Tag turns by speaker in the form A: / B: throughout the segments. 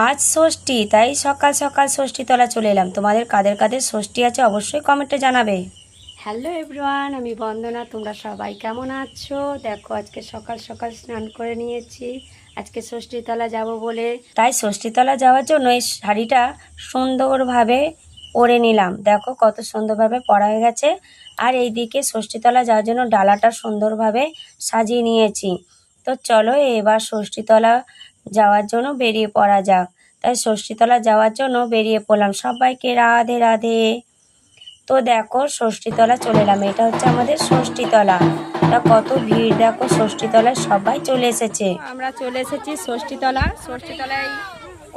A: আজ ষষ্ঠী, তাই সকাল সকাল ষষ্ঠীতলা চলে এলাম। তোমাদের কাদের কাদের ষষ্ঠী আছে অবশ্যই কমেন্টে জানাবে। হ্যালো এভরিওয়ান, আমি বন্দনা। তোমরা সবাই কেমন আছো? দেখো আজকে সকাল সকাল স্নান করে নিয়েছি, আজকে ষষ্ঠীতলা যাব বলে। তাই ষষ্ঠীতলা যাওয়ার জন্য এই শাড়িটা সুন্দরভাবে পরে নিলাম। দেখো কত সুন্দরভাবে পরা হয়ে গেছে। আর এইদিকে ষষ্ঠীতলা যাওয়ার জন্য ডালাটা সুন্দরভাবে সাজিয়ে নিয়েছি। তো চলো এবার ষষ্ঠীতলা যাওয়ার জন্য বেরিয়ে পড়া যাক। তাই ষষ্ঠীতলা যাওয়ার জন্য বেরিয়ে পড়লাম। সবাইকে রাধে রাধে। তো দেখো ষষ্ঠীতলা চলে এলাম, এটা হচ্ছে আমাদের ষষ্ঠীতলা। তা কত ভিড় দেখো, ষষ্ঠীতলায় সবাই চলে এসেছে। আমরা চলে এসেছি ষষ্ঠীতলায়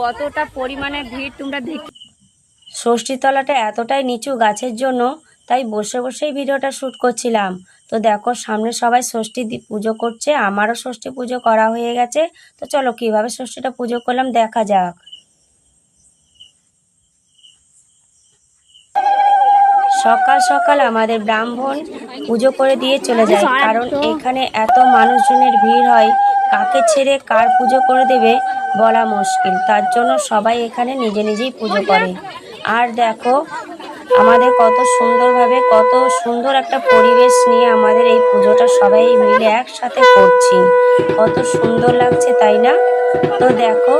A: কতটা পরিমাণে ভিড় তোমরা দেখি। ষষ্ঠীতলাটা এতটাই নিচু গাছের জন্য তাই বসে বসেই ভিডিওটা শ্যুট করছিলাম। তো দেখো সামনে সবাই ষষ্ঠী পুজো করছে, আমারও ষষ্ঠী পুজো করা হয়ে গেছে। তো চলো কিভাবে ষষ্ঠীটা পুজো করলাম দেখা যাক। সকাল সকাল আমাদের ব্রাহ্মণ পুজো করে দিয়ে চলে যায়, কারণ এখানে এত মানুষজনের ভিড় হয়, কাকে ছেড়ে কার পুজো করে দেবে বলা মুশকিল। তার জন্য সবাই এখানে নিজে নিজেই পুজো করে। আর দেখো আমাদের কত সুন্দরভাবে, কত সুন্দর একটা পরিবেশ নিয়ে আমাদের এই পুজোটা সবাই মিলে একসাথে করছি। কত সুন্দর লাগছে তাই না? তো দেখো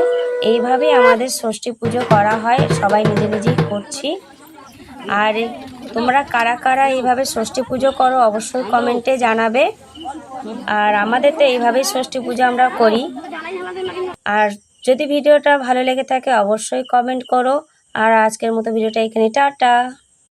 A: এইভাবে আমাদের ষষ্ঠী পুজো করা হয়, সবাই নিজে নিজেই করছি। আর তোমরা কারা কারা এইভাবে ষষ্ঠী পুজো করো অবশ্যই কমেন্টে জানাবে। আর আমাদের তো এইভাবেই ষষ্ঠী পুজো আমরা করি। আর যদি ভিডিওটা ভালো লেগে থাকে অবশ্যই কমেন্ট করো। আর আজকের মতো ভিডিওটা এখানে, টাটা।